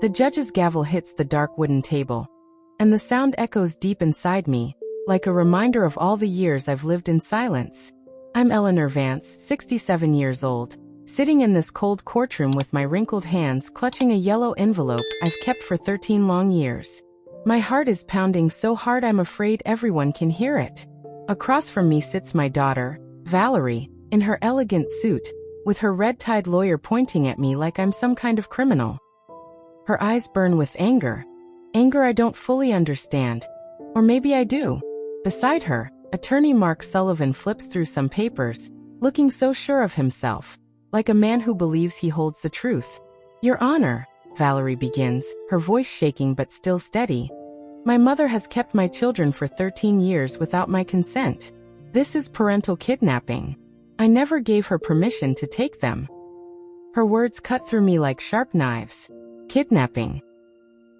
The judge's gavel hits the dark wooden table, and the sound echoes deep inside me, like a reminder of all the years I've lived in silence. I'm Eleanor Vance, 67 years old, sitting in this cold courtroom with my wrinkled hands clutching a yellow envelope I've kept for 13 long years. My heart is pounding so hard I'm afraid everyone can hear it. Across from me sits my daughter, Valerie, in her elegant suit, with her red-tied lawyer pointing at me like I'm some kind of criminal. Her eyes burn with anger. Anger I don't fully understand. Or maybe I do. Beside her, attorney Mark Sullivan flips through some papers, looking so sure of himself, like a man who believes he holds the truth. Your Honor, Valerie begins, her voice shaking but still steady. My mother has kept my children for 13 years without my consent. This is parental kidnapping. I never gave her permission to take them. Her words cut through me like sharp knives. Kidnapping.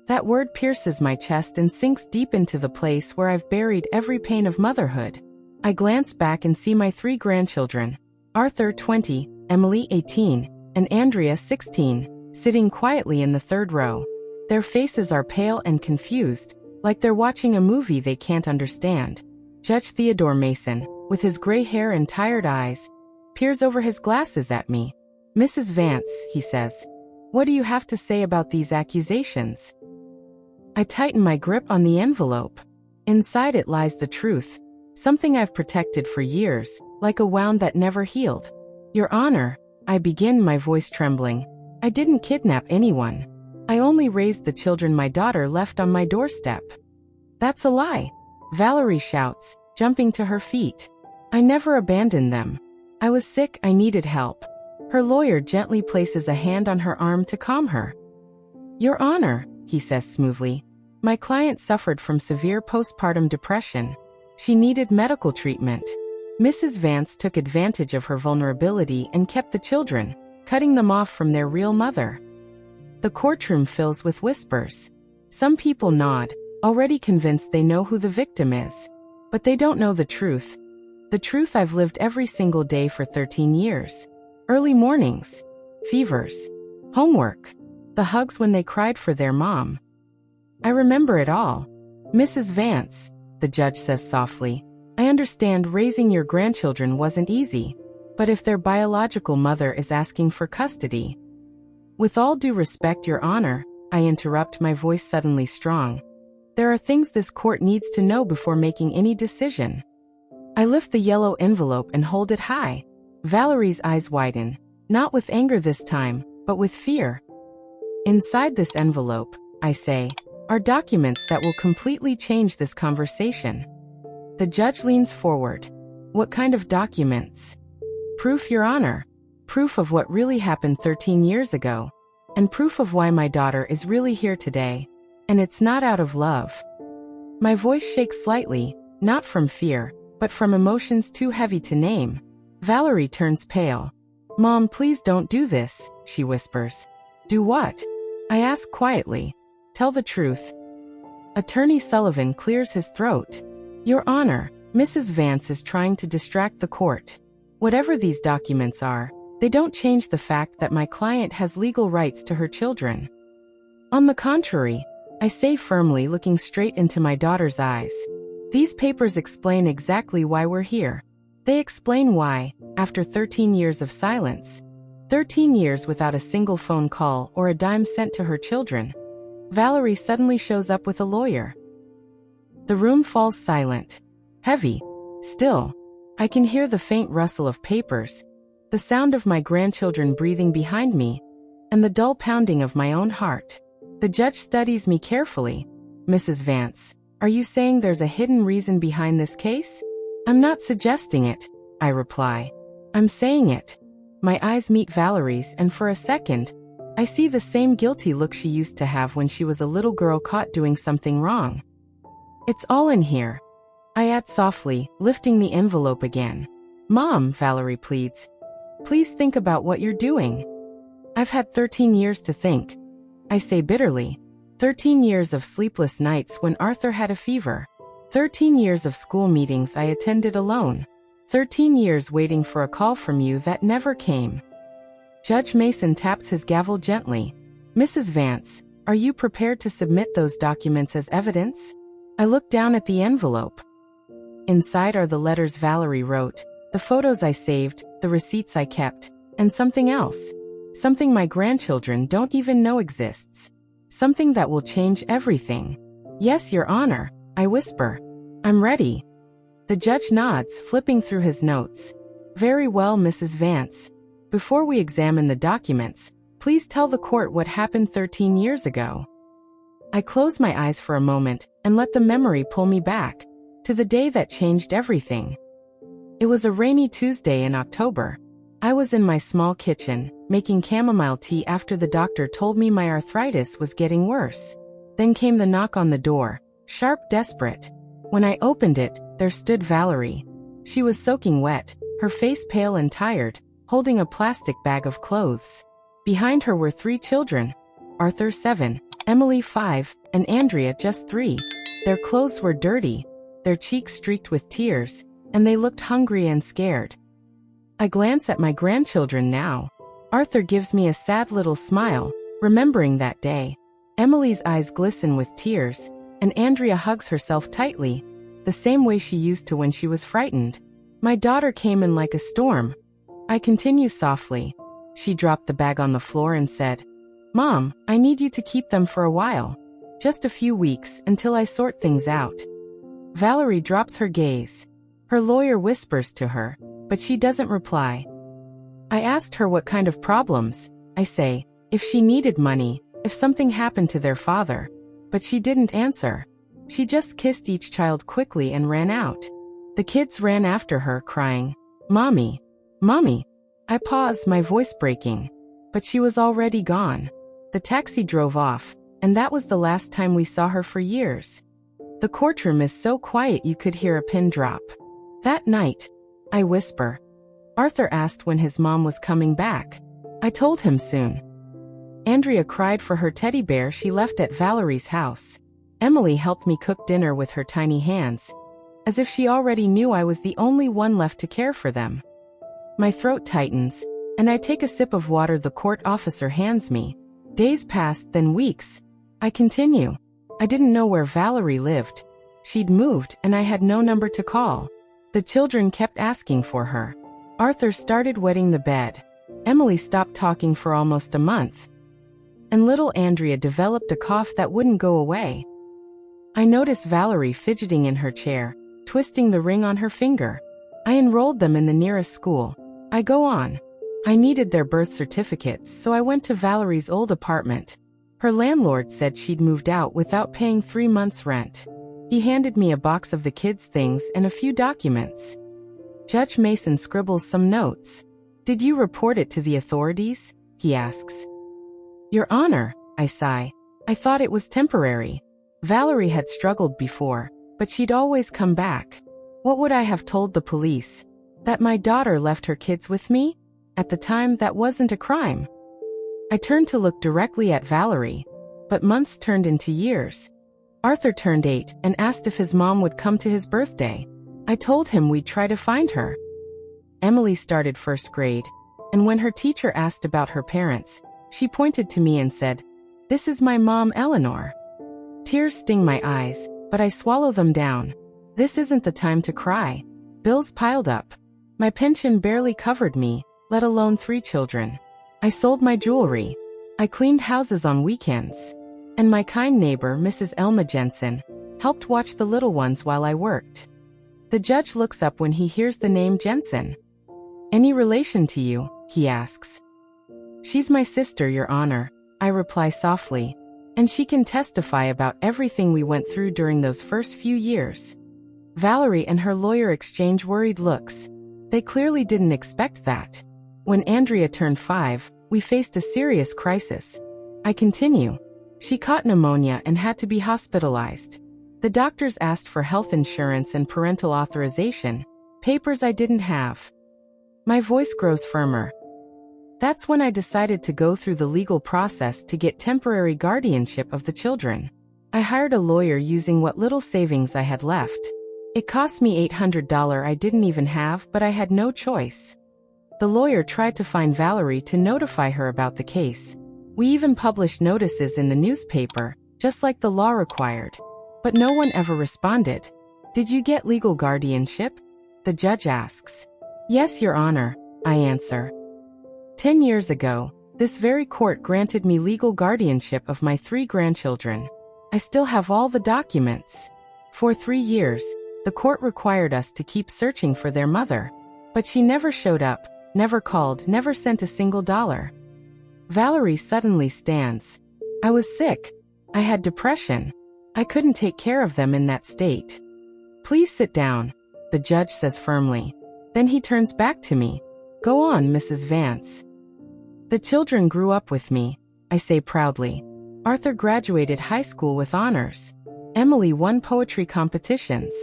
That word pierces my chest and sinks deep into the place where I've buried every pain of motherhood. I glance back and see my 3 grandchildren, Arthur 20, Emily 18, and Andrea 16, sitting quietly in the 3rd row. Their faces are pale and confused, like they're watching a movie they can't understand. Judge Theodore Mason, with his gray hair and tired eyes, peers over his glasses at me. Mrs. Vance, he says, what do you have to say about these accusations? I tighten my grip on the envelope. Inside it lies the truth, something I've protected for years, like a wound that never healed. Your Honor, I begin, my voice trembling. I didn't kidnap anyone. I only raised the children my daughter left on my doorstep. That's a lie, Valerie shouts, jumping to her feet. I never abandoned them. I was sick, I needed help. Her lawyer gently places a hand on her arm to calm her. Your Honor, he says smoothly, my client suffered from severe postpartum depression. She needed medical treatment. Mrs. Vance took advantage of her vulnerability and kept the children, cutting them off from their real mother. The courtroom fills with whispers. Some people nod, already convinced they know who the victim is. But they don't know the truth. The truth I've lived every single day for 13 years. Early mornings, fevers, homework, the hugs when they cried for their mom. I remember it all. Mrs. Vance, the judge says softly, I understand raising your grandchildren wasn't easy, but if their biological mother is asking for custody. With all due respect, Your Honor, I interrupt, my voice suddenly strong. There are things this court needs to know before making any decision. I lift the yellow envelope and hold it high. Valerie's eyes widen, not with anger this time, but with fear. Inside this envelope, I say, are documents that will completely change this conversation. The judge leans forward. What kind of documents? Proof, Your Honor. Proof of what really happened 13 years ago. And proof of why my daughter is really here today. And it's not out of love. My voice shakes slightly, not from fear, but from emotions too heavy to name. Valerie turns pale. Mom, please don't do this, she whispers. Do what? I ask quietly. Tell the truth. Attorney Sullivan clears his throat. Your Honor, Mrs. Vance is trying to distract the court. Whatever these documents are, they don't change the fact that my client has legal rights to her children. On the contrary, I say firmly, looking straight into my daughter's eyes. These papers explain exactly why we're here. They explain why, after 13 years of silence, 13 years without a single phone call or a dime sent to her children, Valerie suddenly shows up with a lawyer. The room falls silent, heavy, still. I can hear the faint rustle of papers, the sound of my grandchildren breathing behind me, and the dull pounding of my own heart. The judge studies me carefully. Mrs. Vance, are you saying there's a hidden reason behind this case? I'm not suggesting it, I reply. I'm saying it. My eyes meet Valerie's, and for a second, I see the same guilty look she used to have when she was a little girl caught doing something wrong. It's all in here, I add softly, lifting the envelope again. Mom, Valerie pleads. Please think about what you're doing. I've had 13 years to think, I say bitterly. 13 years of sleepless nights when Arthur had a fever. 13 years of school meetings I attended alone. 13 years waiting for a call from you that never came. Judge Mason taps his gavel gently. Mrs. Vance, Are you prepared to submit those documents as evidence? I looked down at the envelope. Inside are the letters Valerie wrote, the photos I saved, the receipts I kept, and something else. Something my grandchildren don't even know exists. Something that will change everything. Yes, Your Honor, I whisper. I'm ready. The judge nods, flipping through his notes. Very well, Mrs. Vance. Before we examine the documents, please tell the court what happened 13 years ago. I close my eyes for a moment and let the memory pull me back to the day that changed everything. It was a rainy Tuesday in October. I was in my small kitchen, making chamomile tea after the doctor told me my arthritis was getting worse. Then came the knock on the door, sharp, desperate. When I opened it, there stood Valerie. She was soaking wet, her face pale and tired, holding a plastic bag of clothes. Behind her were 3 children, Arthur 7, Emily 5, and Andrea just 3. Their clothes were dirty, their cheeks streaked with tears, and they looked hungry and scared. I glance at my grandchildren now. Arthur gives me a sad little smile, remembering that day. Emily's eyes glisten with tears, and Andrea hugs herself tightly, the same way she used to when she was frightened. My daughter came in like a storm. I continue softly. She dropped the bag on the floor and said, "Mom, I need you to keep them for a while. Just a few weeks until I sort things out." Valerie drops her gaze. Her lawyer whispers to her, but she doesn't reply. I asked her what kind of problems, I say, if she needed money, if something happened to their father. But she didn't answer. She just kissed each child quickly and ran out. The kids ran after her, crying, "Mommy, Mommy." I paused, my voice breaking. But she was already gone. The taxi drove off, and that was the last time we saw her for years. The courtroom is so quiet you could hear a pin drop. That night, I whisper. Arthur asked when his mom was coming back. I told him soon. Andrea cried for her teddy bear she left at Valerie's house. Emily helped me cook dinner with her tiny hands, as if she already knew I was the only one left to care for them. My throat tightens, and I take a sip of water the court officer hands me. Days passed, then weeks. I continue. I didn't know where Valerie lived. She'd moved, and I had no number to call. The children kept asking for her. Arthur started wetting the bed. Emily stopped talking for almost a month. And little Andrea developed a cough that wouldn't go away. I noticed Valerie fidgeting in her chair, twisting the ring on her finger. I enrolled them in the nearest school. I go on. I needed their birth certificates, so I went to Valerie's old apartment. Her landlord said she'd moved out without paying 3 months' rent. He handed me a box of the kids' things and a few documents. Judge Mason scribbles some notes. "Did you report it to the authorities?" he asks. "Your Honor," I sigh. "I thought it was temporary." Valerie had struggled before, but she'd always come back. What would I have told the police? That my daughter left her kids with me? At the time, that wasn't a crime. I turned to look directly at Valerie, but months turned into years. Arthur turned 8 and asked if his mom would come to his birthday. I told him we'd try to find her. Emily started 1st grade, and when her teacher asked about her parents, she pointed to me and said, "This is my mom, Eleanor." Tears sting my eyes, but I swallow them down. This isn't the time to cry. Bills piled up. My pension barely covered me, let alone 3 children. I sold my jewelry. I cleaned houses on weekends. And my kind neighbor, Mrs. Elma Jensen, helped watch the little ones while I worked. The judge looks up when he hears the name Jensen. "Any relation to you?" he asks. "She's my sister, Your Honor," I reply softly. "And she can testify about everything we went through during those first few years." Valerie and her lawyer exchange worried looks. They clearly didn't expect that. When Andrea turned 5, we faced a serious crisis. I continue. She caught pneumonia and had to be hospitalized. The doctors asked for health insurance and parental authorization, papers I didn't have. My voice grows firmer. That's when I decided to go through the legal process to get temporary guardianship of the children. I hired a lawyer using what little savings I had left. It cost me $800 I didn't even have, but I had no choice. The lawyer tried to find Valerie to notify her about the case. We even published notices in the newspaper, just like the law required. But no one ever responded. Did you get legal guardianship? The judge asks. Yes, Your Honor, I answer. 10 years ago, this very court granted me legal guardianship of my 3 grandchildren. I still have all the documents. For 3 years, the court required us to keep searching for their mother. But she never showed up, never called, never sent a single dollar. Valerie suddenly stands. I was sick. I had depression. I couldn't take care of them in that state. Please sit down, the judge says firmly. Then he turns back to me. Go on, Mrs. Vance. The children grew up with me, I say proudly. Arthur graduated high school with honors. Emily won poetry competitions.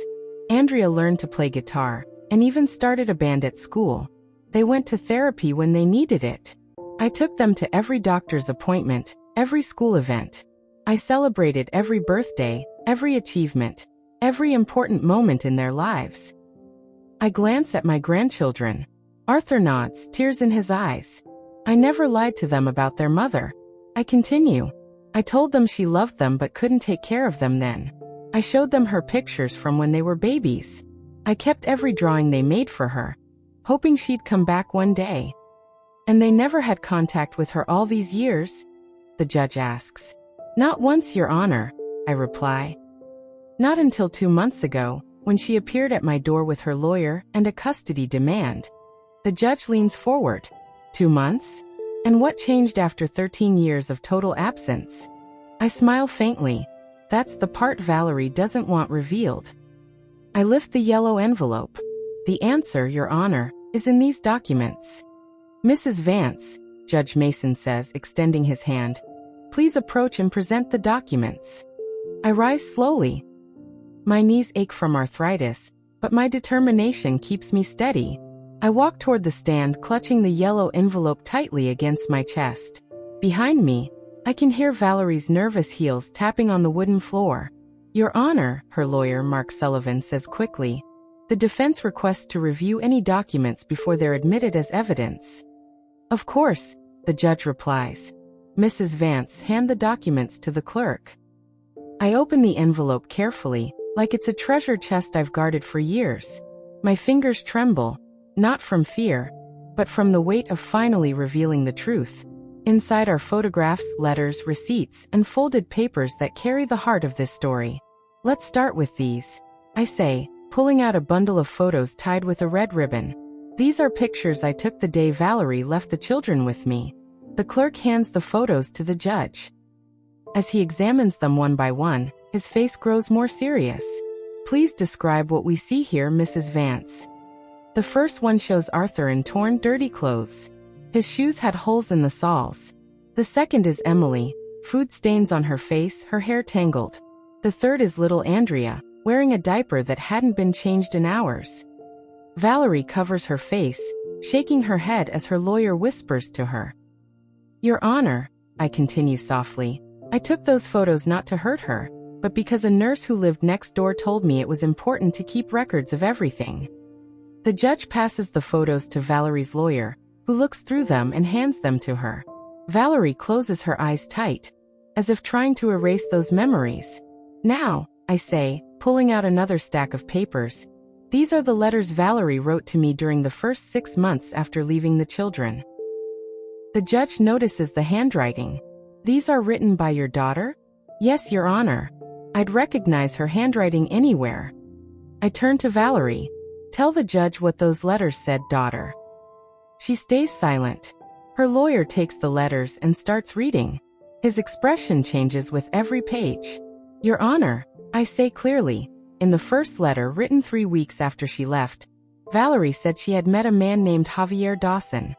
Andrea learned to play guitar, and even started a band at school. They went to therapy when they needed it. I took them to every doctor's appointment, every school event. I celebrated every birthday, every achievement, every important moment in their lives. I glance at my grandchildren. Arthur nods, tears in his eyes. I never lied to them about their mother. I continue. I told them she loved them but couldn't take care of them then. I showed them her pictures from when they were babies. I kept every drawing they made for her, hoping she'd come back one day. And they never had contact with her all these years? The judge asks. Not once, Your Honor, I reply. Not until 2 months ago, when she appeared at my door with her lawyer and a custody demand. The judge leans forward. 2 months? And what changed after 13 years of total absence? I smile faintly. That's the part Valerie doesn't want revealed. I lift the yellow envelope. The answer, Your Honor, is in these documents. Mrs. Vance, Judge Mason says, extending his hand. Please approach and present the documents. I rise slowly. My knees ache from arthritis, but my determination keeps me steady. I walk toward the stand, clutching the yellow envelope tightly against my chest. Behind me, I can hear Valerie's nervous heels tapping on the wooden floor. Your Honor, her lawyer Mark Sullivan says quickly. The defense requests to review any documents before they're admitted as evidence. Of course, the judge replies. Mrs. Vance, hand the documents to the clerk. I open the envelope carefully, like it's a treasure chest I've guarded for years. My fingers tremble, not from fear, but from the weight of finally revealing the truth. Inside are photographs, letters, receipts, and folded papers that carry the heart of this story. Let's start with these, I say, pulling out a bundle of photos tied with a red ribbon. These are pictures I took the day Valerie left the children with me. The clerk hands the photos to the judge. As he examines them one by one, his face grows more serious. Please describe what we see here, Mrs. Vance. The first one shows Arthur in torn, dirty clothes. His shoes had holes in the soles. The second is Emily, food stains on her face, her hair tangled. The third is little Andrea, wearing a diaper that hadn't been changed in hours. Valerie covers her face, shaking her head as her lawyer whispers to her. Your Honor, I continue softly, I took those photos not to hurt her, but because a nurse who lived next door told me it was important to keep records of everything. The judge passes the photos to Valerie's lawyer, who looks through them and hands them to her. Valerie closes her eyes tight, as if trying to erase those memories. Now, I say, pulling out another stack of papers, these are the letters Valerie wrote to me during the first 6 months after leaving the children. The judge notices the handwriting. These are written by your daughter? Yes, Your Honor. I'd recognize her handwriting anywhere. I turn to Valerie. Tell the judge what those letters said, daughter. She stays silent. Her lawyer takes the letters and starts reading. His expression changes with every page. Your Honor, I say clearly, in the first letter written 3 weeks after she left, Valerie said she had met a man named Javier Dawson.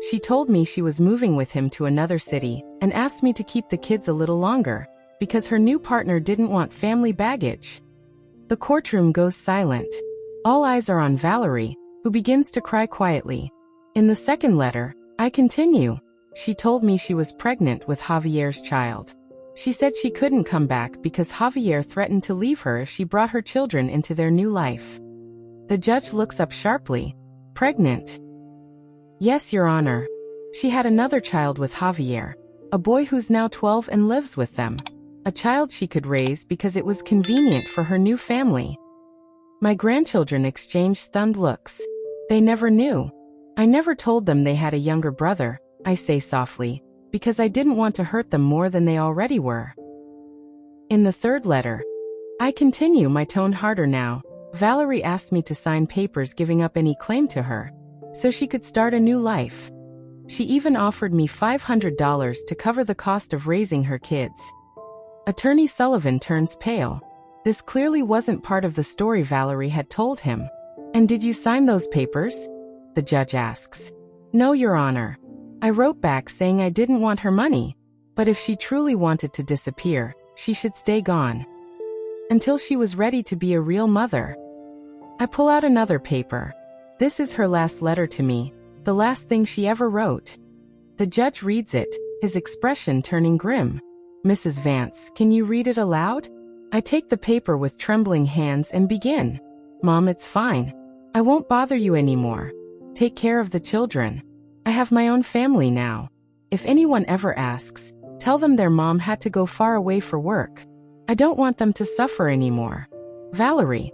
She told me she was moving with him to another city and asked me to keep the kids a little longer because her new partner didn't want family baggage. The courtroom goes silent. All eyes are on Valerie, who begins to cry quietly. In the second letter, I continue. She told me she was pregnant with Javier's child. She said she couldn't come back because Javier threatened to leave her if she brought her children into their new life. The judge looks up sharply. Pregnant? Yes, Your Honor. She had another child with Javier. A boy who's now 12 and lives with them. A child she could raise because it was convenient for her new family. My grandchildren exchanged stunned looks. They never knew. I never told them they had a younger brother, I say softly, because I didn't want to hurt them more than they already were. In the third letter, I continue, my tone harder now. Valerie asked me to sign papers giving up any claim to her, so she could start a new life. She even offered me $500 to cover the cost of raising her kids. Attorney Sullivan turns pale. This clearly wasn't part of the story Valerie had told him. And did you sign those papers? The judge asks. No, Your Honor. I wrote back saying I didn't want her money, but if she truly wanted to disappear, she should stay gone. Until she was ready to be a real mother. I pull out another paper. This is her last letter to me, the last thing she ever wrote. The judge reads it, his expression turning grim. Mrs. Vance, can you read it aloud? I take the paper with trembling hands and begin. Mom, it's fine. I won't bother you anymore. Take care of the children. I have my own family now. If anyone ever asks, tell them their mom had to go far away for work. I don't want them to suffer anymore. Valerie.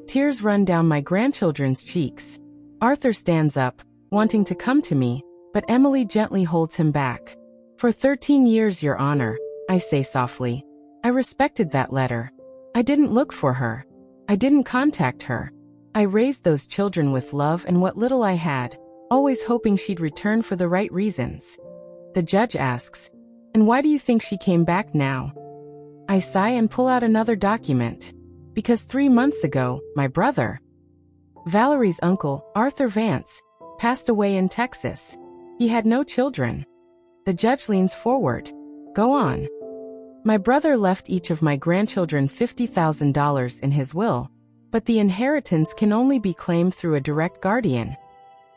Tears run down my grandchildren's cheeks. Arthur stands up, wanting to come to me, but Emily gently holds him back. For 13 years, Your Honor, I say softly. I respected that letter. I didn't look for her. I didn't contact her. I raised those children with love and what little I had, always hoping she'd return for the right reasons. The judge asks, and why do you think she came back now? I sigh and pull out another document. Because 3 months ago, my brother, Valerie's uncle, Arthur Vance, passed away in Texas. He had no children. The judge leans forward. Go on. My brother left each of my grandchildren $50,000 in his will, but the inheritance can only be claimed through a direct guardian,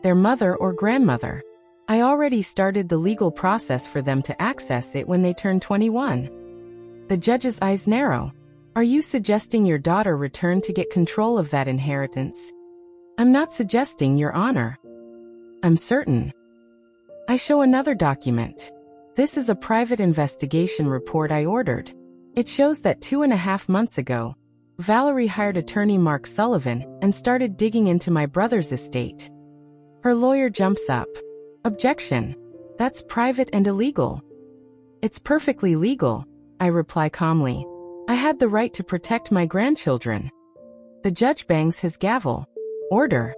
their mother or grandmother. I already started the legal process for them to access it when they turn 21. The judge's eyes narrow. Are you suggesting your daughter return to get control of that inheritance? I'm not suggesting, Your Honor. I'm certain. I show another document. This is a private investigation report I ordered. It shows that 2.5 months ago, Valerie hired attorney Mark Sullivan and started digging into my brother's estate. Her lawyer jumps up. Objection. That's private and illegal. It's perfectly legal, I reply calmly. I had the right to protect my grandchildren. The judge bangs his gavel. Order.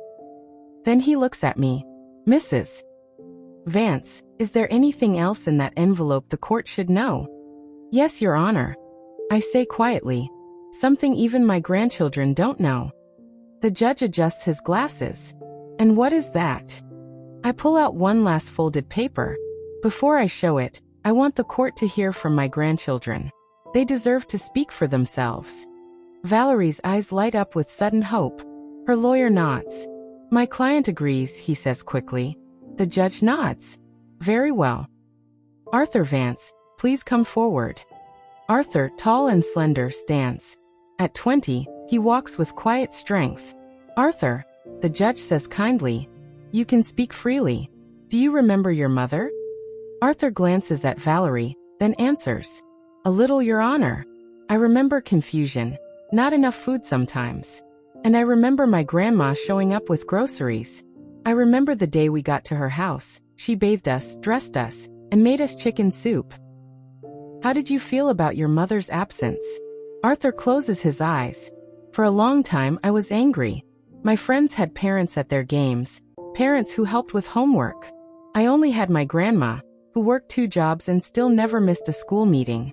Then he looks at me. Mrs. Vance, is there anything else in that envelope the court should know? Yes, Your Honor. I say quietly. Something even my grandchildren don't know. The judge adjusts his glasses. And what is that? I pull out one last folded paper. Before I show it, I want the court to hear from my grandchildren. They deserve to speak for themselves. Valerie's eyes light up with sudden hope. Her lawyer nods. My client agrees, he says quickly. The judge nods. Very well. Arthur Vance, please come forward. Arthur, tall and slender, stands. At 20, he walks with quiet strength. Arthur, the judge says kindly, you can speak freely. Do you remember your mother? Arthur glances at Valerie, then answers. A little, Your Honor. I remember confusion, not enough food sometimes. And I remember my grandma showing up with groceries. I remember the day we got to her house. She bathed us, dressed us, and made us chicken soup. How did you feel about your mother's absence? Arthur closes his eyes. For a long time, I was angry. My friends had parents at their games, parents who helped with homework. I only had my grandma, who worked 2 jobs and still never missed a school meeting.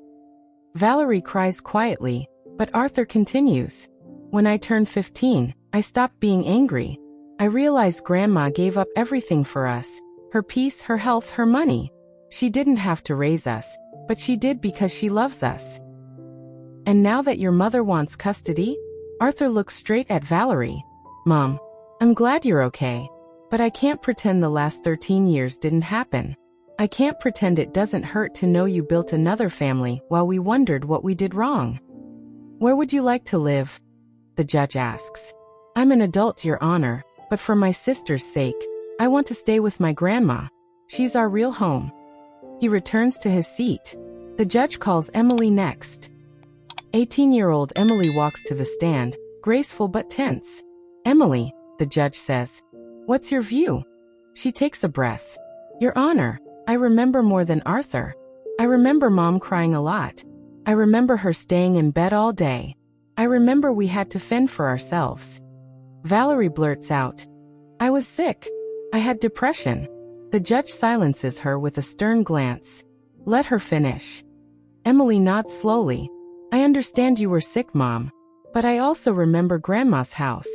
Valerie cries quietly, but Arthur continues. When I turned 15, I stopped being angry. I realized Grandma gave up everything for us, her peace, her health, her money. She didn't have to raise us, but she did because she loves us. And now that your mother wants custody? Arthur looks straight at Valerie. Mom, I'm glad you're okay, but I can't pretend the last 13 years didn't happen. I can't pretend it doesn't hurt to know you built another family while we wondered what we did wrong. Where would you like to live? The judge asks. I'm an adult, Your Honor, but for my sister's sake, I want to stay with my grandma. She's our real home. He returns to his seat. The judge calls Emily next. 18-year-old Emily walks to the stand, graceful but tense. "Emily," the judge says. "What's your view?" She takes a breath. "Your Honor, I remember more than Arthur. I remember Mom crying a lot. I remember her staying in bed all day. I remember we had to fend for ourselves." Valerie blurts out, "I was sick. I had depression." The judge silences her with a stern glance. "Let her finish." Emily nods slowly. "I understand you were sick, Mom. But I also remember Grandma's house.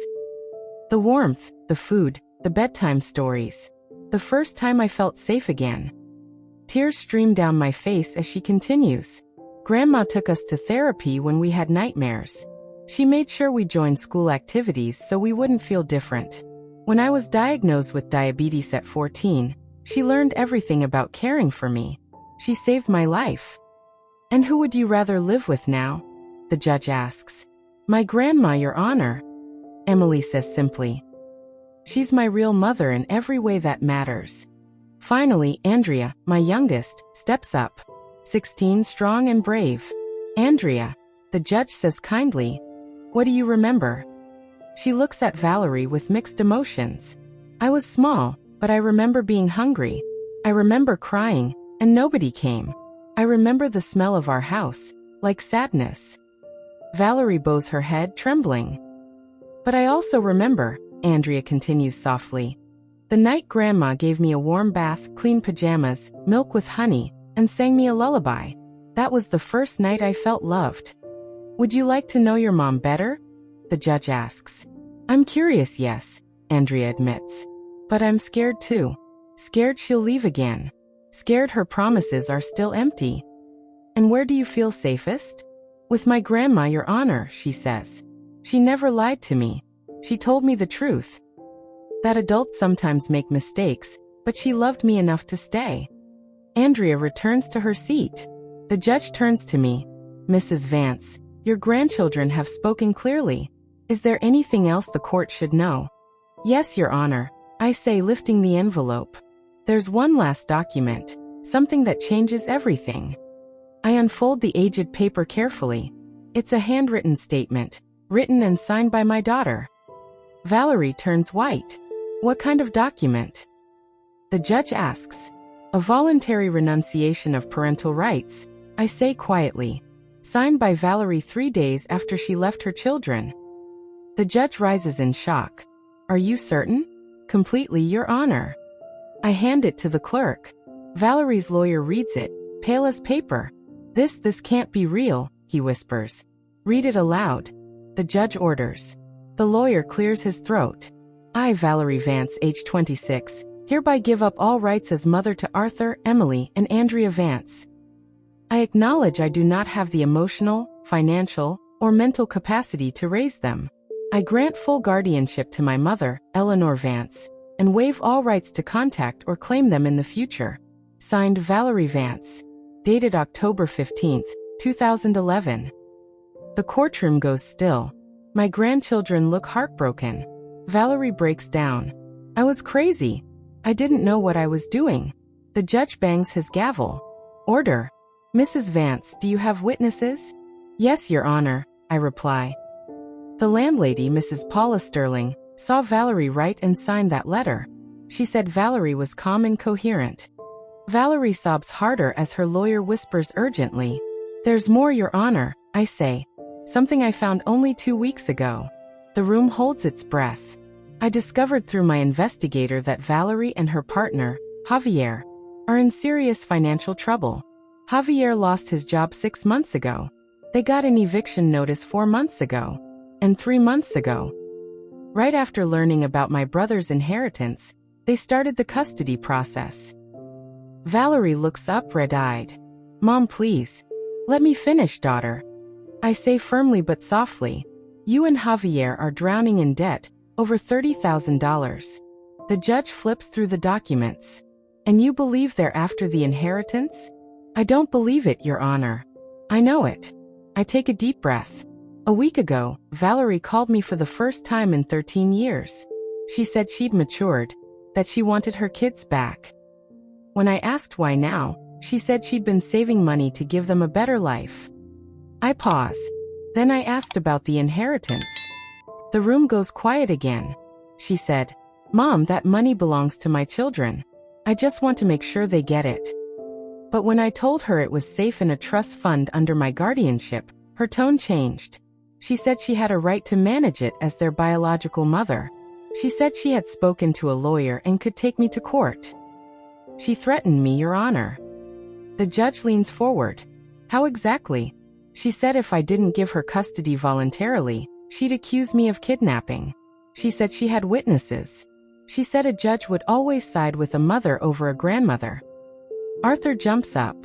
The warmth, the food, the bedtime stories. The first time I felt safe again." Tears stream down my face as she continues. "Grandma took us to therapy when we had nightmares. She made sure we joined school activities so we wouldn't feel different. When I was diagnosed with diabetes at 14, she learned everything about caring for me. She saved my life." "And who would you rather live with now?" the judge asks. "My grandma, Your Honor," Emily says simply. "She's my real mother in every way that matters." Finally, Andrea, my youngest, steps up. 16, strong and brave. "Andrea," the judge says kindly, "what do you remember?" She looks at Valerie with mixed emotions. "I was small, but I remember being hungry. I remember crying, and nobody came. I remember the smell of our house, like sadness." Valerie bows her head, trembling. "But I also remember," Andrea continues softly, "the night Grandma gave me a warm bath, clean pajamas, milk with honey, and sang me a lullaby. That was the first night I felt loved." "Would you like to know your mom better?" the judge asks. "I'm curious, yes," Andrea admits. "But I'm scared too. Scared she'll leave again. Scared her promises are still empty." "And where do you feel safest?" "With my grandma, Your Honor," she says. "She never lied to me. She told me the truth. That adults sometimes make mistakes, but she loved me enough to stay." Andrea returns to her seat. The judge turns to me. "Mrs. Vance, your grandchildren have spoken clearly. Is there anything else the court should know?" "Yes, Your Honor," I say, lifting the envelope. "There's one last document, something that changes everything." I unfold the aged paper carefully. It's a handwritten statement, written and signed by my daughter. Valerie turns white. "What kind of document?" the judge asks. "A voluntary renunciation of parental rights," I say quietly. "Signed by Valerie 3 days after she left her children." The judge rises in shock. "Are you certain?" "Completely, Your Honor." I hand it to the clerk. Valerie's lawyer reads it, pale as paper. This can't be real," he whispers. "Read it aloud," the judge orders. The lawyer clears his throat. "I, Valerie Vance, age 26, hereby give up all rights as mother to Arthur, Emily, and Andrea Vance. I acknowledge I do not have the emotional, financial, or mental capacity to raise them. I grant full guardianship to my mother, Eleanor Vance, and waive all rights to contact or claim them in the future. Signed, Valerie Vance. Dated October 15, 2011. The courtroom goes still. My grandchildren look heartbroken. Valerie breaks down. "I was crazy. I didn't know what I was doing." The judge bangs his gavel. "Order. Mrs. Vance, do you have witnesses?" "Yes, Your Honor," I reply. The landlady, Mrs. Paula Sterling, saw Valerie write and sign that letter. She said Valerie was calm and coherent. Valerie sobs harder as her lawyer whispers urgently. "There's more, Your Honor," I say. "Something I found only 2 weeks ago." The room holds its breath. I discovered through my investigator that Valerie and her partner, Javier, are in serious financial trouble. Javier lost his job 6 months ago. They got an eviction notice 4 months ago. And 3 months ago. Right after learning about my brother's inheritance, they started the custody process. Valerie looks up red-eyed. "Mom, please. Let me finish, daughter." I say firmly but softly. "You and Javier are drowning in debt, over $30,000. The judge flips through the documents. "And you believe they're after the inheritance?" "I don't believe it, Your Honor. I know it." I take a deep breath. A week ago, Valerie called me for the first time in 13 years. She said she'd matured, that she wanted her kids back. When I asked why now, She said she'd been saving money to give them a better life. I pause. Then I asked about the inheritance. The room goes quiet again. She said, "Mom, that money belongs to my children. I just want to make sure they get it." But when I told her it was safe in a trust fund under my guardianship, her tone changed. She said she had a right to manage it as their biological mother. She said she had spoken to a lawyer and could take me to court. She threatened me, Your Honor. The judge leans forward. How exactly? She said if I didn't give her custody voluntarily, she'd accuse me of kidnapping. She said she had witnesses. She said a judge would always side with a mother over a grandmother. Arthur jumps up.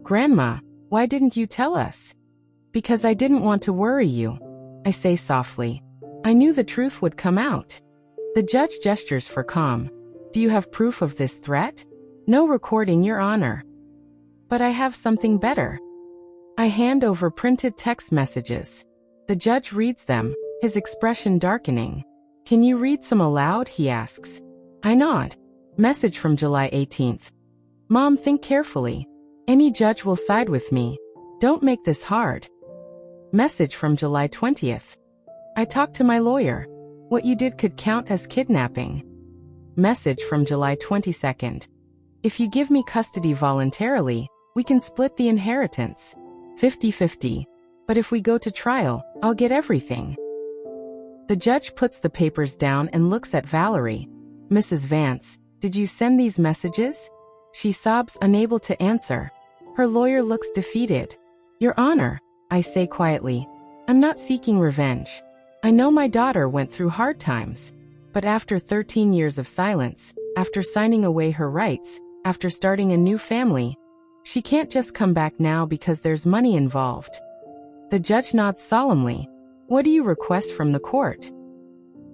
"Grandma, why didn't you tell us?" "Because I didn't want to worry you," I say softly. I knew the truth would come out. The judge gestures for calm. "Do you have proof of this threat?" "No recording, Your Honor." "But I have something better." I hand over printed text messages. The judge reads them, his expression darkening. "Can you read some aloud?" he asks. I nod. Message from July 18th. "Mom, think carefully. Any judge will side with me. Don't make this hard." Message from July 20th. "I talked to my lawyer. What you did could count as kidnapping." Message from July 22nd. "If you give me custody voluntarily, we can split the inheritance. 50-50. But if we go to trial, I'll get everything." The judge puts the papers down and looks at Valerie. "Mrs. Vance, did you send these messages?" She sobs, unable to answer. Her lawyer looks defeated. "Your Honor," I say quietly, "I'm not seeking revenge. I know my daughter went through hard times. But after 13 years of silence, after signing away her rights, after starting a new family, she can't just come back now because there's money involved." The judge nods solemnly. "What do you request from the court?"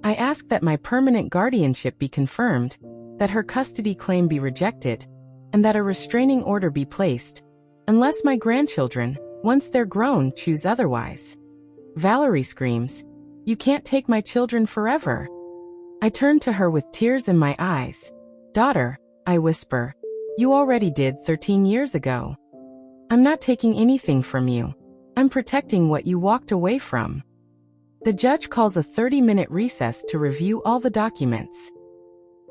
I ask that my permanent guardianship be confirmed, that her custody claim be rejected, and that a restraining order be placed, unless my grandchildren, once they're grown, choose otherwise. Valerie screams, "You can't take my children forever." I turn to her with tears in my eyes. "Daughter," I whisper, "you already did 13 years ago. I'm not taking anything from you. I'm protecting what you walked away from." The judge calls a 30-minute recess to review all the documents.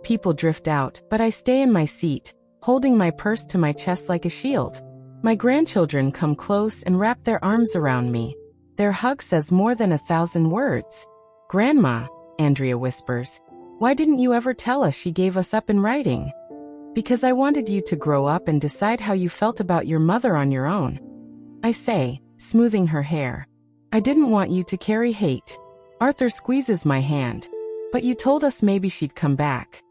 People drift out, but I stay in my seat, holding my purse to my chest like a shield. My grandchildren come close and wrap their arms around me. Their hug says more than 1,000 words. "Grandma," Andrea whispers, "why didn't you ever tell us she gave us up in writing?" "Because I wanted you to grow up and decide how you felt about your mother on your own," I say, smoothing her hair. "I didn't want you to carry hate." Arthur squeezes my hand. "But you told us maybe she'd come back."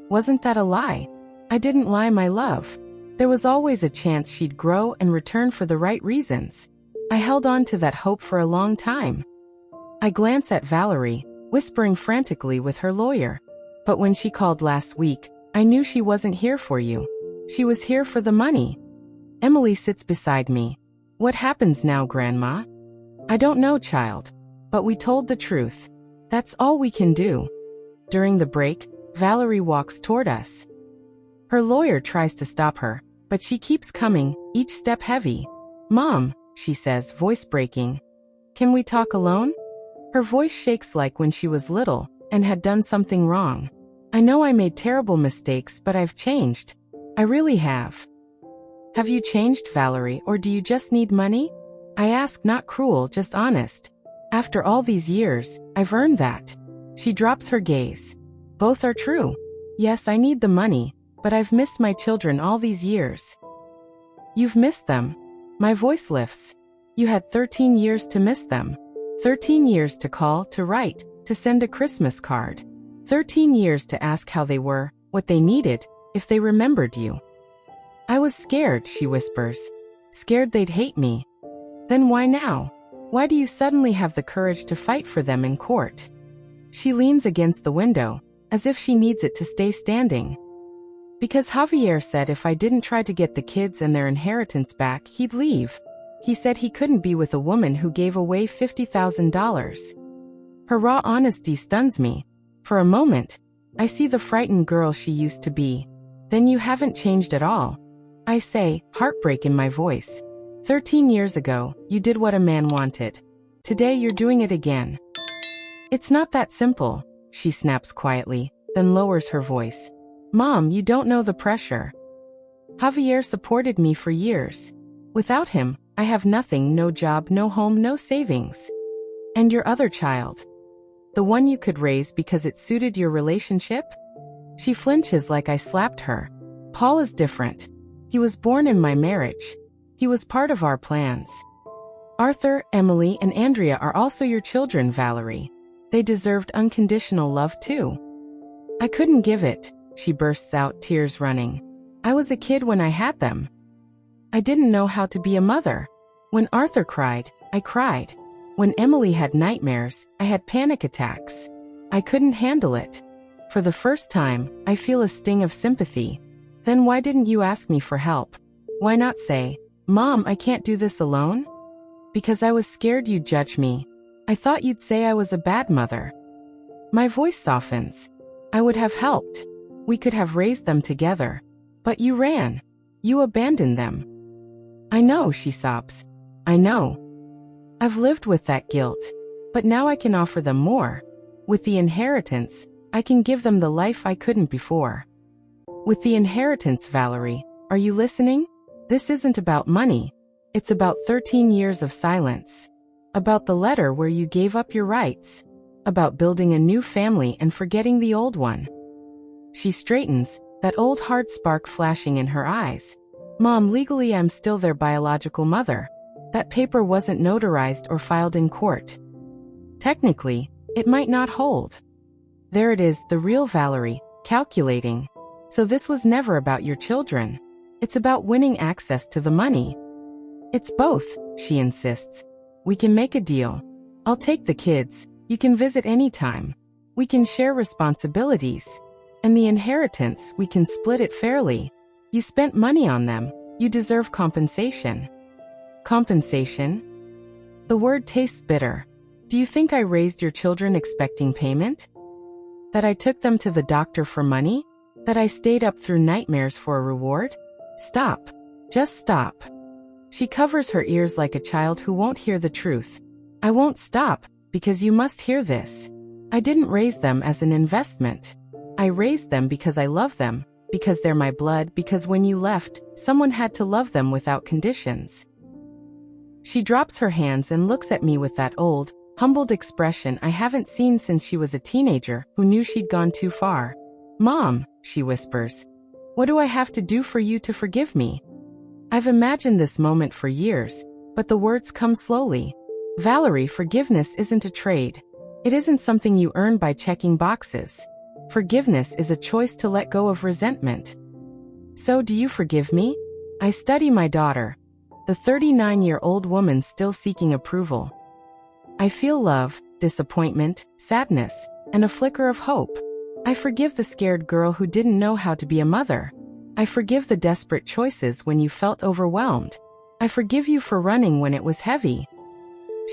"Wasn't that a lie?" "I didn't lie, my love. There was always a chance she'd grow and return for the right reasons. I held on to that hope for a long time." I glance at Valerie, whispering frantically with her lawyer. "But when she called last week, I knew she wasn't here for you. She was here for the money." Emily sits beside me. "What happens now, Grandma?" "I don't know, child. But we told the truth. That's all we can do." During the break, Valerie walks toward us. Her lawyer tries to stop her, but she keeps coming, each step heavy. "Mom," she says, voice breaking, "can we talk alone?" Her voice shakes like when she was little and had done something wrong. I know I made terrible mistakes, but I've changed. I really have. "Have you changed, Valerie, or do you just need money?" I ask, not cruel, just honest. "After all these years, I've earned that." She drops her gaze. "Both are true. Yes, I need the money, but I've missed my children all these years." "You've missed them?" My voice lifts. "You had 13 years to miss them. 13 years to call, to write, to send a Christmas card. 13 years to ask how they were, what they needed, if they remembered you." "I was scared," she whispers. "Scared they'd hate me." "Then why now? Why do you suddenly have the courage to fight for them in court?" She leans against the window, as if she needs it to stay standing. "Because Javier said if I didn't try to get the kids and their inheritance back, he'd leave. He said he couldn't be with a woman who gave away $50,000. Her raw honesty stuns me. For a moment, I see the frightened girl she used to be. "Then you haven't changed at all." I say, heartbreak in my voice. 13 years ago, you did what a man wanted. Today you're doing it again. It's not that simple, she snaps quietly, then lowers her voice. Mom, you don't know the pressure. Javier supported me for years. Without him, I have nothing, no job, no home, no savings. And your other child? The one you could raise because it suited your relationship? She flinches like I slapped her. Paul is different. He was born in my marriage. He was part of our plans. Arthur, Emily, and Andrea are also your children, Valerie. They deserved unconditional love too. I couldn't give it, she bursts out, tears running. I was a kid when I had them. I didn't know how to be a mother. When Arthur cried, I cried. When Emily had nightmares, I had panic attacks. I couldn't handle it. For the first time, I feel a sting of sympathy. Then why didn't you ask me for help? Why not say, Mom, I can't do this alone? Because I was scared you'd judge me. I thought you'd say I was a bad mother. My voice softens. I would have helped. We could have raised them together. But you ran. You abandoned them. I know, she sobs. I know. I've lived with that guilt. But now I can offer them more. With the inheritance, I can give them the life I couldn't before. With the inheritance, Valerie, are you listening? This isn't about money. It's about 13 years of silence. About the letter where you gave up your rights. About building a new family and forgetting the old one. She straightens, that old hard spark flashing in her eyes. Mom, legally I'm still their biological mother. That paper wasn't notarized or filed in court. Technically, it might not hold. There it is, the real Valerie, calculating. So this was never about your children. It's about winning access to the money. It's both, she insists. We can make a deal. I'll take the kids. You can visit anytime. We can share responsibilities. And the inheritance, we can split it fairly. You spent money on them. You deserve compensation. Compensation? The word tastes bitter. Do you think I raised your children expecting payment? That I took them to the doctor for money? That I stayed up through nightmares for a reward? Stop. Just stop. She covers her ears like a child who won't hear the truth. I won't stop, because you must hear this. I didn't raise them as an investment. I raised them because I love them, because they're my blood, because when you left, someone had to love them without conditions. She drops her hands and looks at me with that old, humbled expression I haven't seen since she was a teenager who knew she'd gone too far. Mom, she whispers, what do I have to do for you to forgive me? I've imagined this moment for years, but the words come slowly. Valerie, forgiveness isn't a trade. It isn't something you earn by checking boxes. Forgiveness is a choice to let go of resentment. So do you forgive me? I study my daughter, the 39-year-old woman still seeking approval. I feel love, disappointment, sadness, and a flicker of hope. I forgive the scared girl who didn't know how to be a mother. I forgive the desperate choices when you felt overwhelmed. I forgive you for running when it was heavy.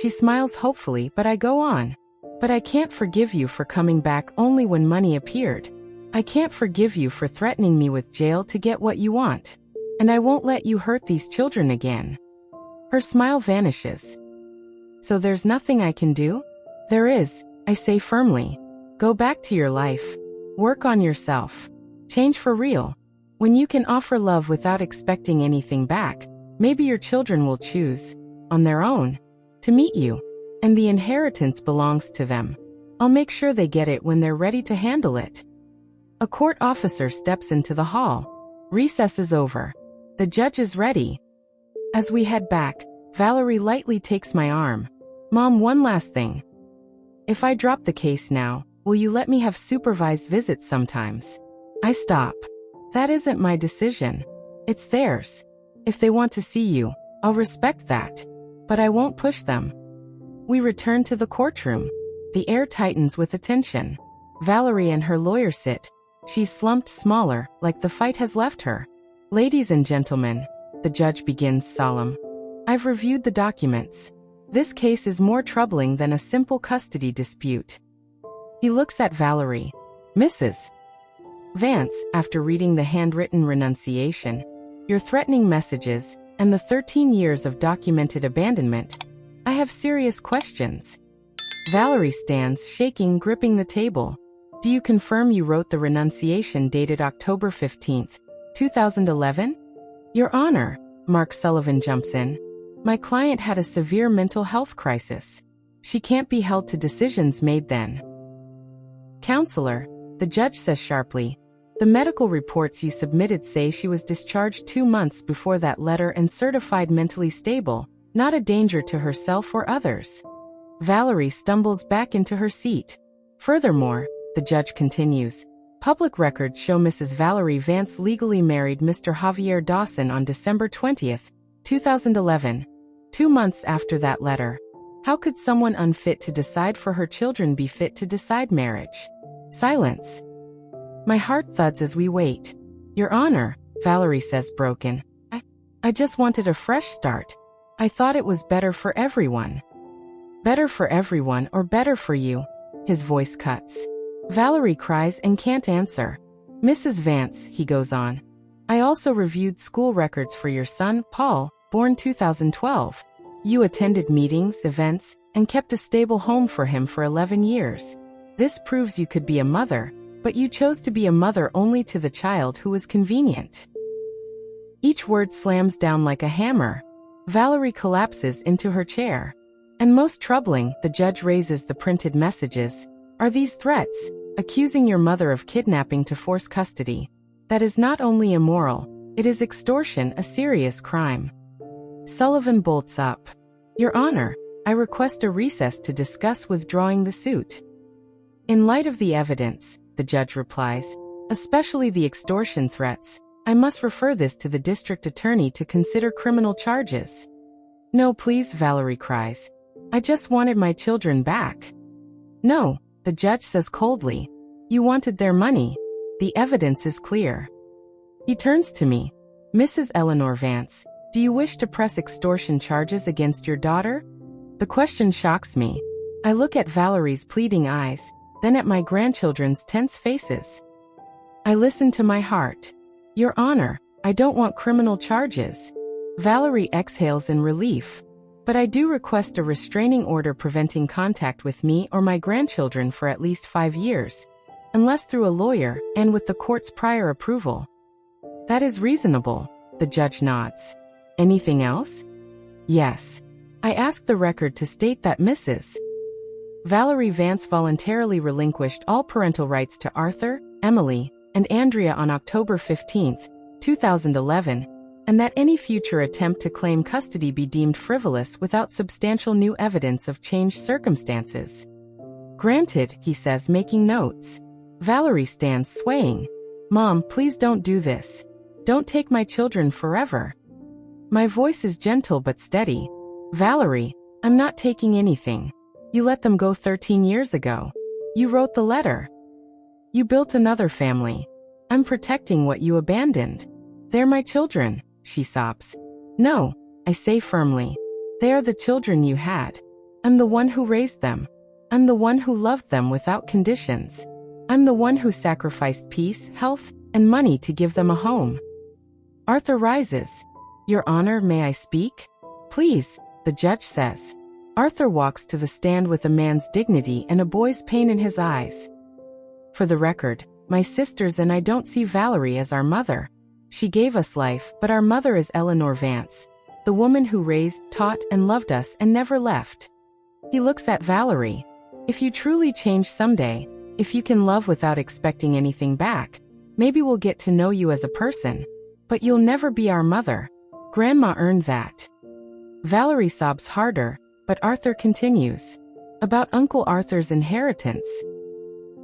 She smiles hopefully, but I go on. But I can't forgive you for coming back only when money appeared. I can't forgive you for threatening me with jail to get what you want. And I won't let you hurt these children again. Her smile vanishes. So there's nothing I can do? There is, I say firmly. Go back to your life. Work on yourself. Change for real. When you can offer love without expecting anything back, maybe your children will choose, on their own, to meet you. And the inheritance belongs to them. I'll make sure they get it when they're ready to handle it. A court officer steps into the hall. Recess is over. The judge is ready. As we head back, Valerie lightly takes my arm. Mom, one last thing. If I drop the case now, will you let me have supervised visits sometimes? I stop. That isn't my decision. It's theirs. If they want to see you, I'll respect that. But I won't push them. We return to the courtroom. The air tightens with attention. Valerie and her lawyer sit. She's slumped smaller, like the fight has left her. Ladies and gentlemen, the judge begins solemn. I've reviewed the documents. This case is more troubling than a simple custody dispute. He looks at Valerie. Mrs. Vance, after reading the handwritten renunciation, your threatening messages, and the 13 years of documented abandonment, I have serious questions. Valerie stands, shaking, gripping the table. Do you confirm you wrote the renunciation dated October 15, 2011? Your Honor, Mark Sullivan jumps in. My client had a severe mental health crisis. She can't be held to decisions made then. Counselor, the judge says sharply, the medical reports you submitted say she was discharged 2 months before that letter and certified mentally stable, not a danger to herself or others. Valerie stumbles back into her seat. Furthermore, the judge continues, public records show Mrs. Valerie Vance legally married Mr. Javier Dawson on December 20, 2011, 2 months after that letter. How could someone unfit to decide for her children be fit to decide marriage? Silence. My heart thuds as we wait. Your Honor, Valerie says broken. I just wanted a fresh start. I thought it was better for everyone. Better for everyone or better for you? His voice cuts. Valerie cries and can't answer. Mrs. Vance, he goes on. I also reviewed school records for your son, Paul, born 2012. You attended meetings, events, and kept a stable home for him for 11 years. This proves you could be a mother, but you chose to be a mother only to the child who was convenient. Each word slams down like a hammer. Valerie collapses into her chair. And most troubling, the judge raises the printed messages. Are these threats, accusing your mother of kidnapping to force custody? That is not only immoral, it is extortion, a serious crime. Sullivan bolts up. Your Honor, I request a recess to discuss withdrawing the suit. In light of the evidence, the judge replies, especially the extortion threats, I must refer this to the district attorney to consider criminal charges. No, please, Valerie cries. I just wanted my children back. No, the judge says coldly. You wanted their money. The evidence is clear. He turns to me. Mrs. Eleanor Vance, do you wish to press extortion charges against your daughter? The question shocks me. I look at Valerie's pleading eyes, then at my grandchildren's tense faces. I listen to my heart. Your Honor, I don't want criminal charges. Valerie exhales in relief. But I do request a restraining order preventing contact with me or my grandchildren for at least 5 years, unless through a lawyer and with the court's prior approval. That is reasonable, the judge nods. Anything else? Yes. I ask the record to state that Mrs. Valerie Vance voluntarily relinquished all parental rights to Arthur, Emily, and Andrea on October 15, 2011, and that any future attempt to claim custody be deemed frivolous without substantial new evidence of changed circumstances. Granted, he says, making notes. Valerie stands swaying. Mom, please don't do this. Don't take my children forever. My voice is gentle but steady. Valerie, I'm not taking anything. You let them go 13 years ago. You wrote the letter. You built another family. I'm protecting what you abandoned. They're my children, she sobs. No, I say firmly. They are the children you had. I'm the one who raised them. I'm the one who loved them without conditions. I'm the one who sacrificed peace, health, and money to give them a home. Arthur rises. Your Honor, may I speak? Please, the judge says. Arthur walks to the stand with a man's dignity and a boy's pain in his eyes. For the record, my sisters and I don't see Valerie as our mother. She gave us life, but our mother is Eleanor Vance, the woman who raised, taught, and loved us and never left. He looks at Valerie. If you truly change someday, if you can love without expecting anything back, maybe we'll get to know you as a person. But you'll never be our mother. Grandma earned that. Valerie sobs harder, but Arthur continues. About Uncle Arthur's inheritance.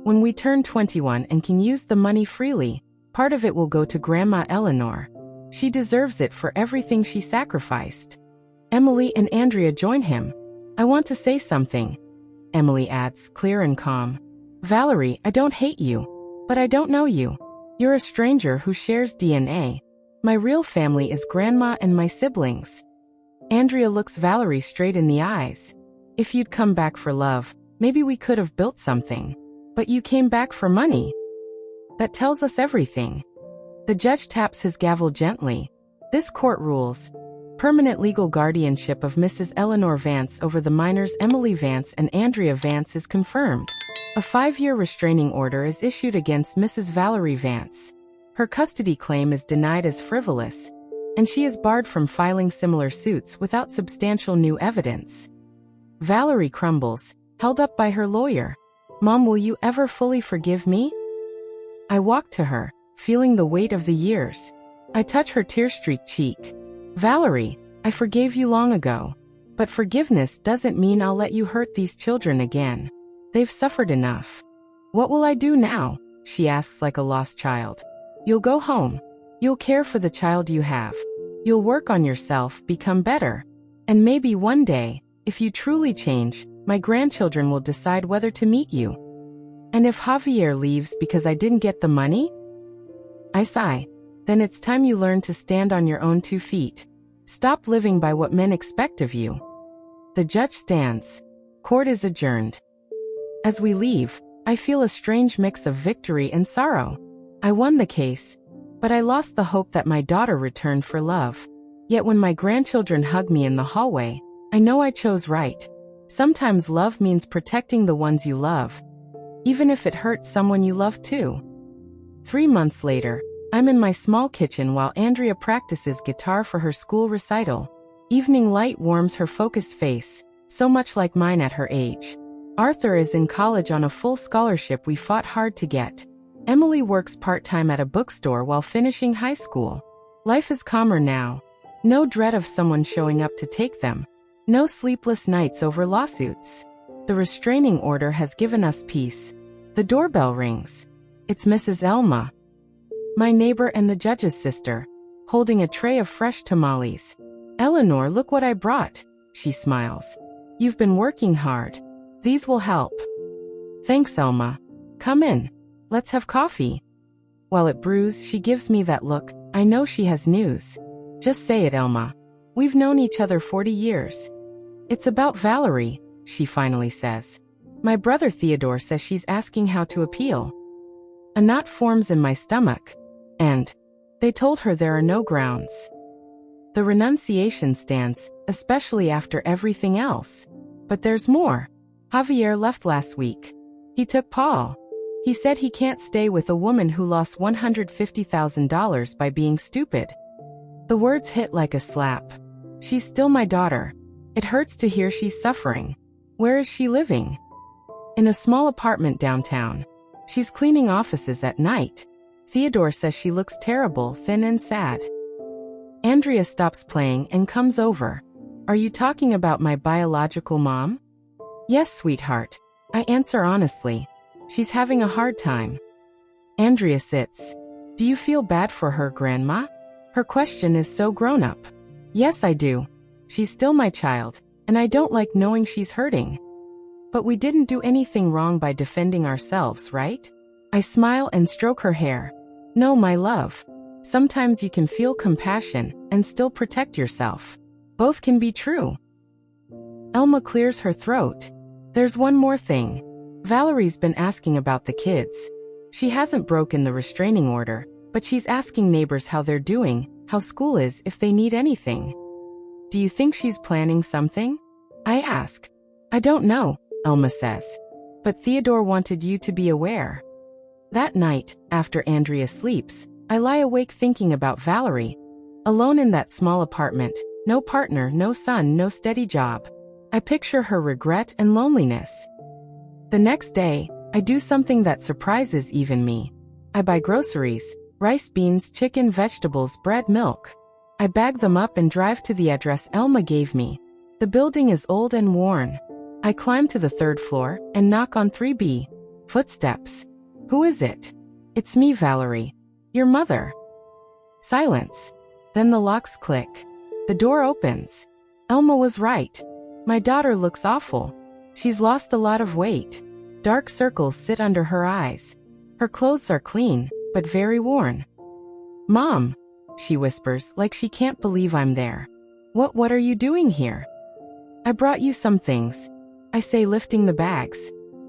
When we turn 21 and can use the money freely, part of it will go to Grandma Eleanor. She deserves it for everything she sacrificed. Emily and Andrea join him. I want to say something. Emily adds, clear and calm. Valerie, I don't hate you, but I don't know you. You're a stranger who shares DNA. My real family is Grandma and my siblings. Andrea looks Valerie straight in the eyes. If you'd come back for love, maybe we could have built something. But you came back for money. That tells us everything. The judge taps his gavel gently. This court rules. Permanent legal guardianship of Mrs. Eleanor Vance over the minors Emily Vance and Andrea Vance is confirmed. A 5-year restraining order is issued against Mrs. Valerie Vance. Her custody claim is denied as frivolous, and she is barred from filing similar suits without substantial new evidence. Valerie crumbles, held up by her lawyer. "Mom, will you ever fully forgive me?" I walk to her, feeling the weight of the years. I touch her tear-streaked cheek. "Valerie, I forgave you long ago. But forgiveness doesn't mean I'll let you hurt these children again. They've suffered enough." "What will I do now?" she asks like a lost child. "You'll go home. You'll care for the child you have. You'll work on yourself, become better. And maybe one day, if you truly change, my grandchildren will decide whether to meet you. And if Javier leaves because I didn't get the money?" I sigh. "Then it's time you learn to stand on your own 2 feet. Stop living by what men expect of you." The judge stands. Court is adjourned. As we leave, I feel a strange mix of victory and sorrow. I won the case, but I lost the hope that my daughter returned for love. Yet when my grandchildren hug me in the hallway, I know I chose right. Sometimes love means protecting the ones you love, even if it hurts someone you love too. 3 months later, I'm in my small kitchen while Andrea practices guitar for her school recital. Evening light warms her focused face, so much like mine at her age. Arthur is in college on a full scholarship we fought hard to get. Emily works part-time at a bookstore while finishing high school. Life is calmer now. No dread of someone showing up to take them. No sleepless nights over lawsuits. The restraining order has given us peace. The doorbell rings. It's Mrs. Elma, my neighbor and the judge's sister, holding a tray of fresh tamales. "Eleanor, look what I brought," she smiles. "You've been working hard. These will help." "Thanks, Elma. Come in. Let's have coffee." While it brews, she gives me that look. I know she has news. "Just say it, Elma. We've known each other 40 years. It's about Valerie," she finally says. "My brother Theodore says she's asking how to appeal." A knot forms in my stomach. And they told her there are no grounds. The renunciation stands, especially after everything else. But there's more. Javier left last week. He took Paul. He said he can't stay with a woman who lost $150,000 by being stupid. The words hit like a slap. She's still my daughter. It hurts to hear she's suffering. Where is she living? In a small apartment downtown. She's cleaning offices at night. Theodore says she looks terrible, thin and sad. Andrea stops playing and comes over. "Are you talking about my biological mom?" "Yes, sweetheart," I answer honestly. "She's having a hard time." Andrea sits. "Do you feel bad for her, Grandma?" Her question is so grown up. "Yes, I do. She's still my child, and I don't like knowing she's hurting. But we didn't do anything wrong by defending ourselves, right?" I smile and stroke her hair. "No, my love. Sometimes you can feel compassion and still protect yourself. Both can be true." Elma clears her throat. "There's one more thing. Valerie's been asking about the kids. She hasn't broken the restraining order, but she's asking neighbors how they're doing, how school is, if they need anything." "Do you think she's planning something?" I ask. "I don't know," Elma says. "But Theodore wanted you to be aware." That night, after Andrea sleeps, I lie awake thinking about Valerie. Alone in that small apartment, no partner, no son, no steady job. I picture her regret and loneliness. The next day, I do something that surprises even me. I buy groceries: rice, beans, chicken, vegetables, bread, milk. I bag them up and drive to the address Elma gave me. The building is old and worn. I climb to the 3rd floor and knock on 3B. Footsteps. "Who is it?" "It's me, Valerie. Your mother." Silence. Then the locks click. The door opens. Elma was right. My daughter looks awful. She's lost a lot of weight. Dark circles sit under her eyes. Her clothes are clean, but very worn. "Mom," she whispers, like she can't believe I'm there. What are you doing here?" "I brought you some things," I say, lifting the bags.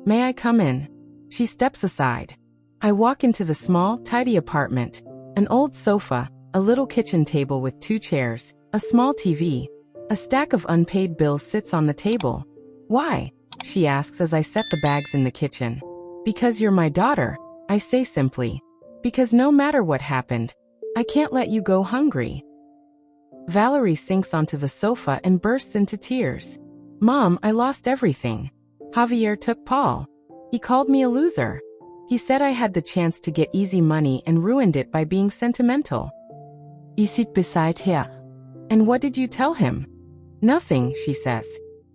"May I come in?" She steps aside. I walk into the small, tidy apartment. An old sofa, a little kitchen table with 2 chairs, a small TV. A stack of unpaid bills sits on the table. Why? She asks as I set the bags in the kitchen. Because you're my daughter, I say simply. Because no matter what happened, I can't let you go hungry. Valerie sinks onto the sofa and bursts into tears. Mom, I lost everything. Javier took Paul. He called me a loser. He said I had the chance to get easy money and ruined it by being sentimental. You sit beside her. And what did you tell him? Nothing, she says.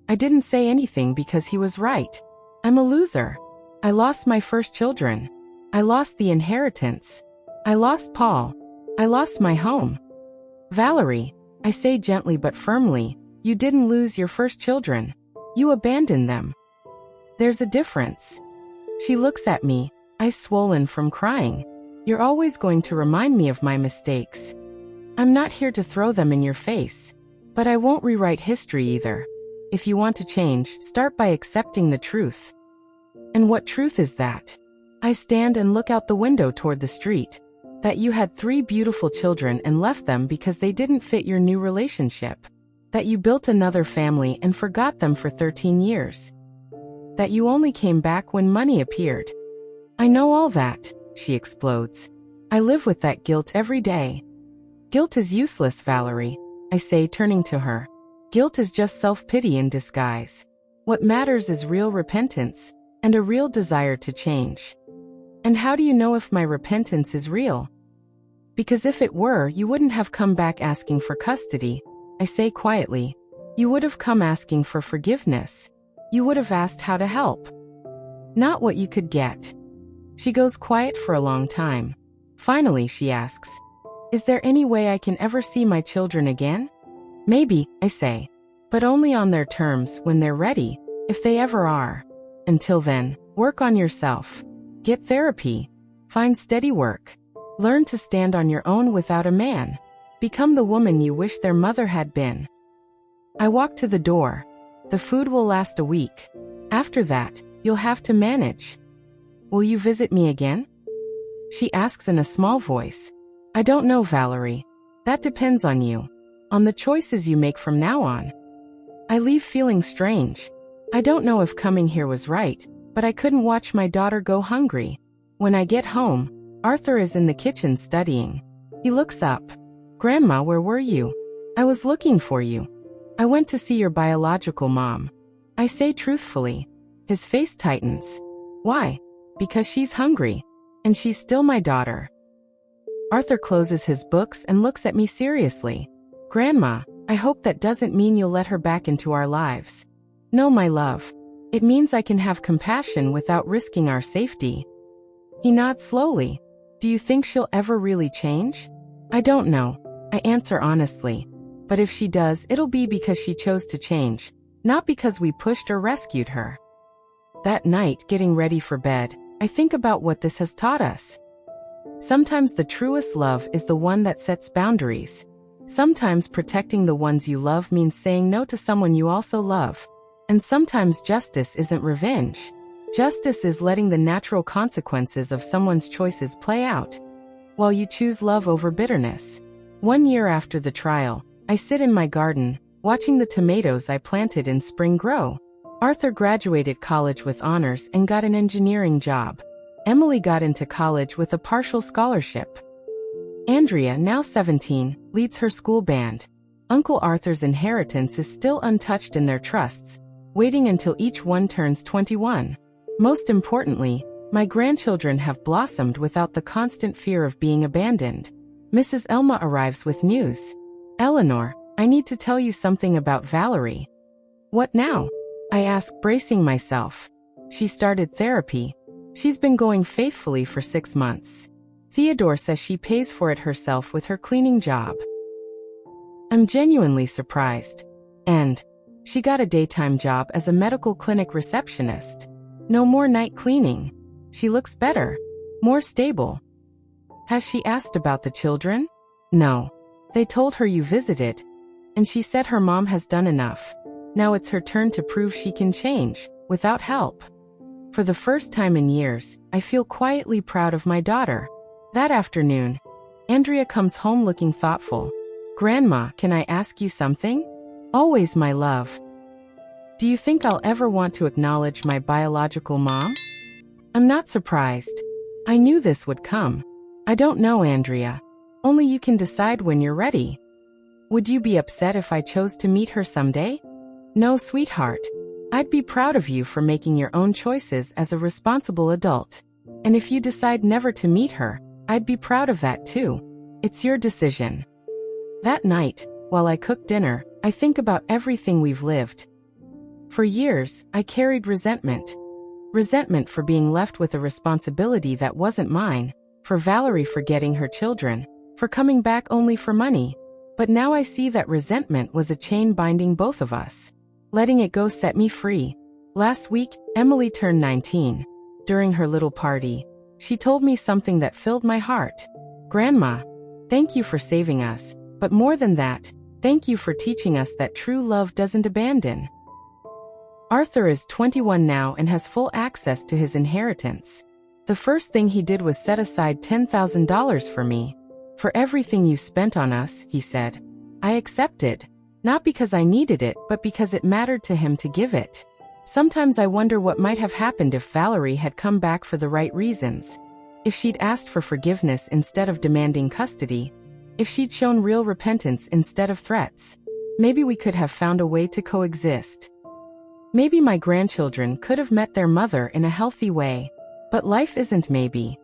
I didn't say anything because he was right. I'm a loser. I lost my first children. I lost the inheritance. I lost Paul. I lost my home. Valerie, I say gently but firmly, you didn't lose your first children. You abandoned them. There's a difference. She looks at me, eyes swollen from crying. You're always going to remind me of my mistakes. I'm not here to throw them in your face. But I won't rewrite history either. If you want to change, start by accepting the truth. And what truth is that? I stand and look out the window toward the street. That you had 3 beautiful children and left them because they didn't fit your new relationship. That you built another family and forgot them for 13 years. That you only came back when money appeared. I know all that, she explodes. I live with that guilt every day. Guilt is useless, Valerie, I say, turning to her. Guilt is just self-pity in disguise. What matters is real repentance, and a real desire to change. And how do you know if my repentance is real? Because if it were, you wouldn't have come back asking for custody, I say quietly. You would have come asking for forgiveness. You would have asked how to help. Not what you could get. She goes quiet for a long time. Finally, she asks, is there any way I can ever see my children again? Maybe, I say. But only on their terms, when they're ready, if they ever are. Until then, work on yourself. Get therapy. Find steady work. Learn to stand on your own without a man. Become the woman you wish their mother had been. I walk to the door. The food will last a week. After that, you'll have to manage. Will you visit me again? She asks in a small voice. I don't know, Valerie. That depends on you. On the choices you make from now on. I leave feeling strange. I don't know if coming here was right, but I couldn't watch my daughter go hungry. When I get home, Arthur is in the kitchen studying. He looks up. Grandma, where were you? I was looking for you. I went to see your biological mom. I say truthfully. His face tightens. Why? Because she's hungry. And she's still my daughter. Arthur closes his books and looks at me seriously. Grandma, I hope that doesn't mean you'll let her back into our lives. No, my love. It means I can have compassion without risking our safety. He nods slowly. Do you think she'll ever really change? I don't know. I answer honestly. But if she does, it'll be because she chose to change, not because we pushed or rescued her. That night, getting ready for bed, I think about what this has taught us. Sometimes the truest love is the one that sets boundaries. Sometimes protecting the ones you love means saying no to someone you also love. And sometimes justice isn't revenge. Justice is letting the natural consequences of someone's choices play out, while you choose love over bitterness. 1 year after the trial, I sit in my garden, watching the tomatoes I planted in spring grow. Arthur graduated college with honors and got an engineering job. Emily got into college with a partial scholarship. Andrea, now 17, leads her school band. Uncle Arthur's inheritance is still untouched in their trusts, waiting until each one turns 21. Most importantly, my grandchildren have blossomed without the constant fear of being abandoned. Mrs. Elma arrives with news. Eleanor, I need to tell you something about Valerie. What now? I ask, bracing myself. She started therapy. She's been going faithfully for 6 months. Theodore says she pays for it herself with her cleaning job. I'm genuinely surprised. And she got a daytime job as a medical clinic receptionist. No more night cleaning. She looks better, more stable. Has she asked about the children? No. They told her you visited, and she said her mom has done enough. Now it's her turn to prove she can change, without help. For the first time in years, I feel quietly proud of my daughter. That afternoon, Andrea comes home looking thoughtful. Grandma, can I ask you something? Always, my love. Do you think I'll ever want to acknowledge my biological mom? I'm not surprised. I knew this would come. I don't know, Andrea. Only you can decide when you're ready. Would you be upset if I chose to meet her someday? No, sweetheart. I'd be proud of you for making your own choices as a responsible adult. And if you decide never to meet her, I'd be proud of that too. It's your decision. That night, while I cook dinner, I think about everything we've lived. For years, I carried resentment. Resentment for being left with a responsibility that wasn't mine, for Valerie forgetting her children, for coming back only for money. But now I see that resentment was a chain binding both of us. Letting it go set me free. Last week, Emily turned 19. During her little party, she told me something that filled my heart. Grandma, thank you for saving us, but more than that, thank you for teaching us that true love doesn't abandon. Arthur is 21 now and has full access to his inheritance. The first thing he did was set aside $10,000 for me. For everything you spent on us, he said. I accepted. Not because I needed it, but because it mattered to him to give it. Sometimes I wonder what might have happened if Valerie had come back for the right reasons. If she'd asked for forgiveness instead of demanding custody. If she'd shown real repentance instead of threats. Maybe we could have found a way to coexist. Maybe my grandchildren could have met their mother in a healthy way. But life isn't maybe.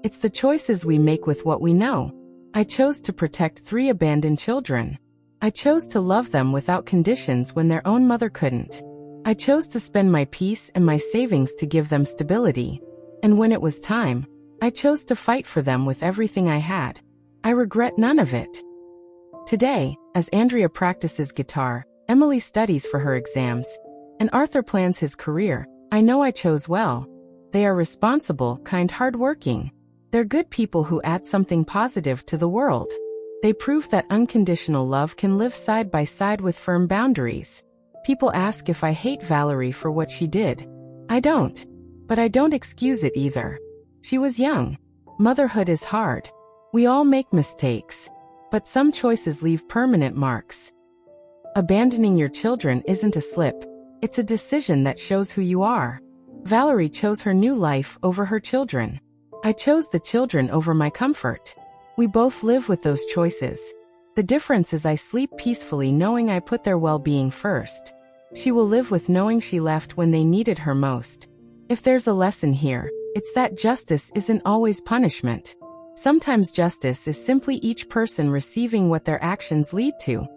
It's the choices we make with what we know. I chose to protect 3 abandoned children. I chose to love them without conditions when their own mother couldn't. I chose to spend my peace and my savings to give them stability. And when it was time, I chose to fight for them with everything I had. I regret none of it. Today, as Andrea practices guitar, Emily studies for her exams, and Arthur plans his career, I know I chose well. They are responsible, kind, hardworking. They're good people who add something positive to the world. They prove that unconditional love can live side by side with firm boundaries. People ask if I hate Valerie for what she did. I don't. But I don't excuse it either. She was young. Motherhood is hard. We all make mistakes. But some choices leave permanent marks. Abandoning your children isn't a slip. It's a decision that shows who you are. Valerie chose her new life over her children. I chose the children over my comfort. We both live with those choices. The difference is I sleep peacefully knowing I put their well-being first. She will live with knowing she left when they needed her most. If there's a lesson here, it's that justice isn't always punishment. Sometimes justice is simply each person receiving what their actions lead to.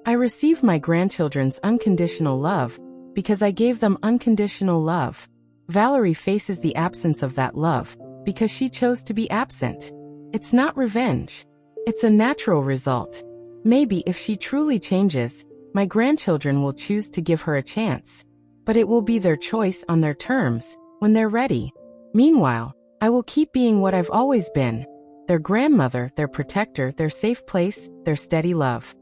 I receive my grandchildren's unconditional love because I gave them unconditional love. Valerie faces the absence of that love because she chose to be absent. It's not revenge. It's a natural result. Maybe if she truly changes, my grandchildren will choose to give her a chance. But it will be their choice on their terms, when they're ready. Meanwhile, I will keep being what I've always been. Their grandmother, their protector, their safe place, their steady love.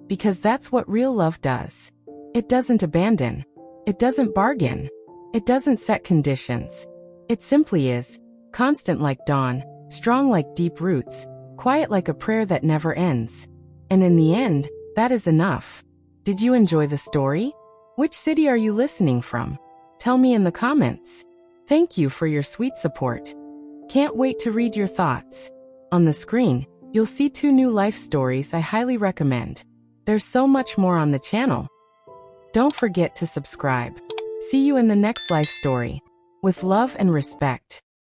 Because that's what real love does. It doesn't abandon. It doesn't bargain. It doesn't set conditions. It simply is, constant like dawn, strong like deep roots, quiet like a prayer that never ends. And in the end, that is enough. Did you enjoy the story? Which city are you listening from? Tell me in the comments. Thank you for your sweet support. Can't wait to read your thoughts. On the screen, you'll see 2 new life stories I highly recommend. There's so much more on the channel. Don't forget to subscribe. See you in the next life story. With love and respect.